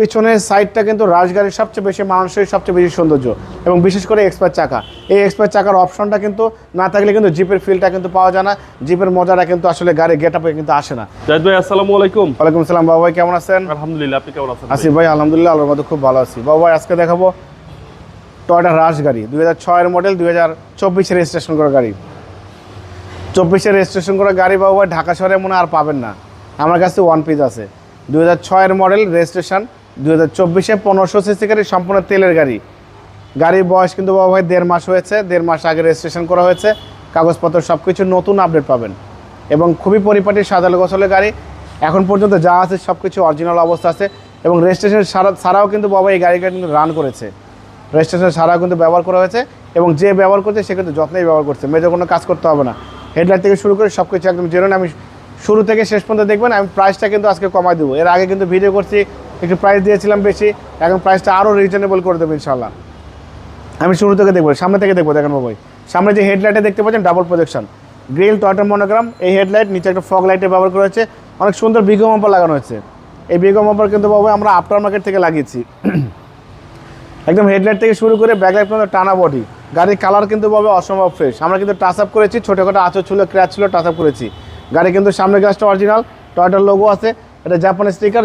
পিছনের সাইডটা কিন্তু রাজগাড়ির সবচেয়ে বেশি মানুষের সবচেয়ে বেশি সৌন্দর্য এবং বিশেষ করে এক্সপার্ট চাকা। এই এক্সপার্ট চাকার অপশনটা কিন্তু না থাকলে কিন্তু জিপের ফিলটা কিন্তু পাওয়া যায় না, জিপের মজাটা কিন্তু আসলে গাড়ি গেটআপে কিন্তু আসে না। জাহিদ ভাই আসসালামু আলাইকুম। ওয়ালাইকুম আসসালাম বাবু ভাই, কেমন আছেন? আলহামদুলিল্লাহ, আপনি কেমন আছেন? আসি ভাই, আলহামদুলিল্লাহ আল্লাহর মধ্যে খুব ভালো আছি। বাবু ভাই আজকে দেখাবো টয়োটা রাশ গাড়ি, 2006 মডেল, 2024 রেজিস্ট্রেশন করা গাড়ি। 24 রেজিস্ট্রেশন করা গাড়ি বাবু ভাই ঢাকা শহরে মনে আর পাবেন না, আমার কাছে ওয়ান পিস আছে। 2006 মডেল, রেজিস্ট্রেশন 2024 1500 সিসি গাড়ি, সম্পূর্ণ তেলের গাড়ি। গাড়ির বয়স কিন্তু বাবু ভাই 1.5 মাস হয়েছে, 1.5 মাস আগে রেজিস্ট্রেশন করা হয়েছে। কাগজপত্র সব কিছু নতুন আপডেট পাবেন এবং খুবই পরিপাটি সাদাল গোছলের গাড়ি। এখন পর্যন্ত যা আছে সব কিছু অরিজিনাল অবস্থা আছে এবং রেজিস্ট্রেশন ছাড়াও কিন্তু বাবা এই গাড়িটা কিন্তু রান করেছে, রেজিস্ট্রেশন ছাড়াও কিন্তু ব্যবহার করা হয়েছে এবং যে ব্যবহার করছে সে কিন্তু যত্নেই ব্যবহার করছে, মেজর কোনো কাজ করতে হবে না। হেডলাইট থেকে শুরু করে সব কিছু একদম জেনুইন। আমি শুরু থেকে শেষ পর্যন্ত দেখবেন। আমি প্রাইসটা কিন্তু আজকে কমাই দেবো, এর আগে কিন্তু ভিডিও করছি একটু প্রাইস দিয়েছিলাম বেশি, এখন প্রাইসটা আরও রিজনেবল করে দেবো ইনশাল্লাহ। আমি শুরু থেকে দেখবো, সামনে থেকে দেখবো। দেখেন বাবু সামনে যে হেডলাইটে দেখতে পাচ্ছেন double projection grill Toyota monogram, এই হেডলাইট, নিচে একটা ফগ লাইটে ব্যবহার করা হয়েছে, অনেক সুন্দর বিগো মাম্পার লাগানো হয়েছে। এই বিগো মাম্পার কিন্তু বাবু আমরা আফটার মার্কেট থেকে লাগিয়েছি। একদম হেডলাইট থেকে শুরু করে ব্যাকলাইট পর্যন্ত টানা বডি। গাড়ির কালার কিন্তু বাবু অসম্ভব ফ্রেশ। আমরা কিন্তু টাচ আপ করেছি, ছোটোখাটো আঁচড় ছিল, ক্র্যাচ ছিল, টাচ আপ করেছি। গাড়ি কিন্তু সামনে গ্লাসটা অরিজিনাল, টয়োটার লোগো আছে, এটা জাপানের স্টিকার।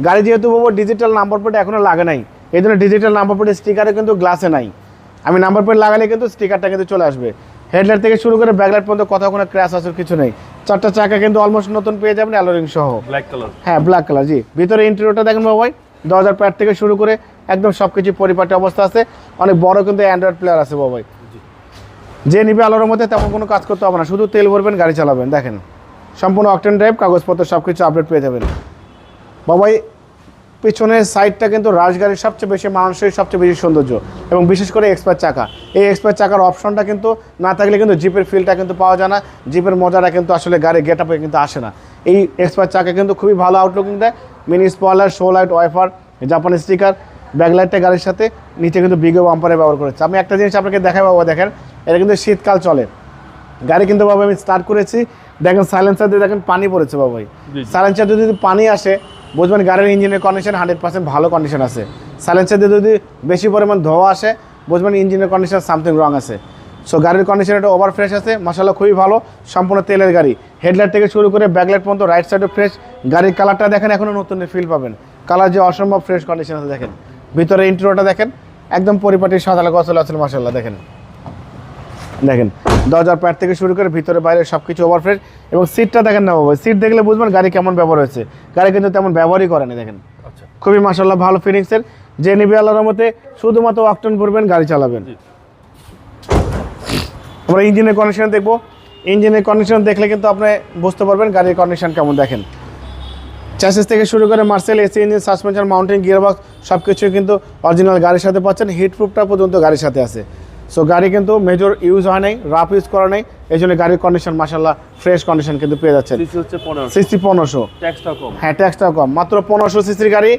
গাড়ি যেহেতু বাবু ডিজিটাল নাম্বার প্লেট এখনো লাগে নাই, এই জন্য ডিজিটাল নাম্বার প্লেট স্টিকারে কিন্তু গ্লাসে নাই। আমি নাম্বার প্লেট লাগালে কিন্তু স্টিকারটা কিন্তু চলে আসবে। হেডলাইট থেকে শুরু করে ব্যাকলাইট পর্যন্ত কোথাও কোনো ক্র্যাশ আসার কিছু নেই। চারটা চাকা কিন্তু অলমোস্ট নতুন পেয়ে যাবেন, অ্যালোরিং সহ, ব্ল্যাক কালার। হ্যাঁ ব্ল্যাক কালার, জি। ভিতরে ইন্টেরিয়রটা দেখেন বাবু ভাই, 1000 প্যাড থেকে শুরু করে একদম সব কিছু পরিপাটি অবস্থা আছে। অনেক বড় কিন্তু অ্যান্ড্রয়েড প্লেয়ার আছে বাবু ভাই। যে নিবে আলোর মধ্যে তেমন কোনো কাজ করতে হবে না, শুধু তেল ভরবেন, গাড়ি চালাবেন। দেখেন সম্পূর্ণ অকটেন ড্রাইভ, কাগজপত্র সব কিছু আপডেট পেয়ে যাবেন বাবাই। পিছনের সাইডটা কিন্তু রাজগাড়ির সবচেয়ে বেশি মানুষের সবচেয়ে বেশি সৌন্দর্য এবং বিশেষ করে এক্সপার্ট চাকা। এই এক্সপার্ট চাকার অপশনটা কিন্তু না থাকলে কিন্তু জিপের ফিলটা কিন্তু পাওয়া যায় না, জিপের মজাটা কিন্তু আসলে গাড়ির গেটআপে কিন্তু আসে না। এই এক্সপার্ট চাকা কিন্তু খুবই ভালো আউটলুকিং দেয়, mini spoiler, show light, wiper, জাপানি স্টিকার, ব্যাকলাইটটা গাড়ির সাথে, নিচে কিন্তু বিগো বাম্পারে ব্যবহার করেছে। আমি একটা জিনিস আপনাকে দেখাই বাবা, দেখেন এটা কিন্তু শীতকাল চলে গাড়ি কিন্তু বাবা। আমি স্টার্ট করেছি, দেখেন সাইলেন্সার দিয়ে দেখেন পানি পড়েছে বাবা। সাইলেন্সার দিয়ে যদি পানি আসে বুঝবেন গাড়ির ইঞ্জিনের কন্ডিশন 100% ভালো কন্ডিশন আছে। সাইলেন্সার দিয়ে যদি বেশি পরিমাণ ধোয়া আসে বুঝবেন ইঞ্জিনের কন্ডিশন সামথিং রং আছে। সো গাড়ির কন্ডিশন একটা ওভার ফ্রেশ আছে, মাশাআল্লাহ খুবই ভালো, সম্পূর্ণ তেলের গাড়ি। হেডলাইট থেকে শুরু করে ব্যাকলাইট পর্যন্ত রাইট সাইডে ফ্রেশ। গাড়ির কালারটা দেখেন, এখনও নতুন ফিল পাবেন, কালার যে অসম্ভব ফ্রেশ কন্ডিশন আছে। দেখেন ভিতরে ইন্টেরিয়রটা দেখেন, একদম পরিপাটি সাদা গছল আছে মাশাআল্লাহ। দেখেন 1000 প্যাড থেকে শুরু করে ভিতরে বাইরে সব কিছু ওভার ফ্রেশ। এবং সিটটা দেখেন না বাবা, সিট দেখলে বুঝবেন গাড়ি কেমন ব্যবহার হয়েছে। গাড়ি কিন্তু তেমন ব্যবহারই করেনি, দেখেন খুবই মাশাআল্লাহ ভালো ফিনিক্সের। যে নিবে আল্লাহর মধ্যে শুধুমাত্র অকটেন ভরবেন, গাড়ি চালাবেন। আমরা ইঞ্জিনের কন্ডিশন দেখবো, ইঞ্জিনের কন্ডিশন দেখলে কিন্তু আপনি বুঝতে পারবেন গাড়ির কন্ডিশন কেমন। দেখেন চ্যাসিস থেকে শুরু করে Marcel AC engine, suspension, mountain, gearbox সব কিছুই কিন্তু অরিজিনাল গাড়ির সাথে পাচ্ছেন। হিটপ্রুফটা পর্যন্ত গাড়ির সাথে আছে। সো গাড়ি কিন্তু মেজর ইউজ হয় নাই, রাফ ইউজ করা নেই, এই জন্য গাড়ির কন্ডিশন মাশাআল্লাহ ফ্রেশ কন্ডিশন কিন্তু পেয়ে যাচ্ছেন। সিসি 1500, হ্যাঁ ট্যাক্সটাও কম, মাত্র 1500 সিসির গাড়ি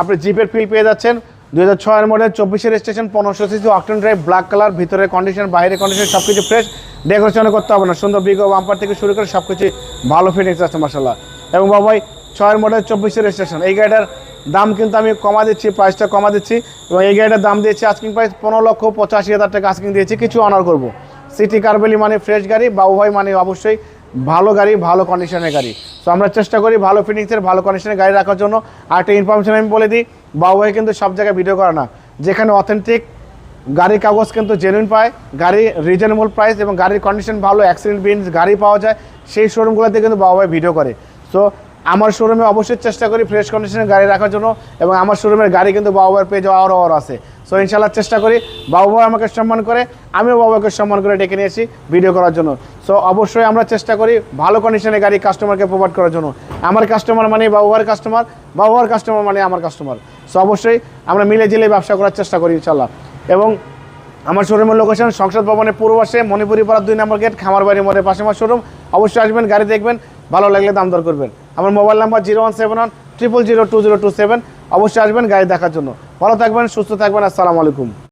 আপনি জিপের ফিল পেয়ে যাচ্ছেন। 2006 model, 24 registration, 1500 CC, octane drive, black colour, ভিতরে কন্ডিশন, বাইরে কন্ডিশন সব কিছু ফ্রেশ। ডেকোরেশন করতে হবে না, সুন্দর বিগো বাম্পার থেকে শুরু করে সব কিছু ভালো ফিনিক্স আছে মাশাআল্লাহ। এবং বাবাই 6 মডেল, 24 রেজিস্ট্রেশন, এই গাড়িটার দাম কিন্তু আমি কমা দিচ্ছি, প্রাইসটা কমা দিচ্ছি। এবং এই গাড়িটার দাম দিয়েছি আস্কিং প্রাইস 15,85,000 টাকা আস্কিং দিয়েছি, কিছু অনার করবো। সিটি কারবেলি মানে ফ্রেশ গাড়ি, বাবু ভাই মানে অবশ্যই ভালো গাড়ি, ভালো কন্ডিশনের গাড়ি। তো আমরা চেষ্টা করি ভালো ফিনিক্সের ভালো কন্ডিশনের গাড়ি রাখার জন্য। আর একটা ইনফরমেশন আমি বলে দিই, বাবু ভাই কিন্তু সব জায়গায় ভিডিও করে না, যেখানে অথেন্টিক গাড়ির কাগজ কিন্তু জেনুইন পায়, গাড়ি রিজনেবল প্রাইস এবং গাড়ির কন্ডিশন ভালো, অ্যাক্সিডেন্ট বিনস গাড়ি পাওয়া যায়, সেই শোরুমগুলোতে কিন্তু বাবু ভাই ভিডিও করে। সো আমার শোরুমে অবশ্যই চেষ্টা করি ফ্রেশ কন্ডিশনের গাড়ি রাখার জন্য এবং আমার শোরুমের গাড়ি কিন্তু বাবু ভাইয়ের পেয়ে যাওয়া আরও আছে। সো ইনশাআল্লাহ চেষ্টা করি, বাবু ভাই আমাকে সম্মান করে, আমিও বাবু ভাইকে সম্মান করে ডেকে নিয়েছি ভিডিও করার জন্য। সো অবশ্যই আমরা চেষ্টা করি ভালো কন্ডিশনের গাড়ি কাস্টমারকে প্রোভাইড করার জন্য। আমার কাস্টমার মানে বাবু ভাইয়ের কাস্টমার, বাবু ভাইয়ের কাস্টমার মানে আমার কাস্টমার। সো অবশ্যই আমরা মিলে জিলে ব্যবসা করার চেষ্টা করি ইনশাআল্লাহ। এবং আমার শোরুমের লোকেশন সংসদ ভবনের পূর্ব পাশে, মণিপুরি পাড়া 2 নম্বর গেট, খামারবাড়ি মোড়ের পাশে আমার শোরুম। অবশ্যই আসবেন, গাড়ি দেখবেন, ভালো লাগলে দাম দর করবেন। আমার মোবাইল নাম্বার 01710020227। অবশ্যই আসবেন গাড়ি দেখার জন্য। ভালো থাকবেন, সুস্থ থাকবেন, আসসালামু আলাইকুম।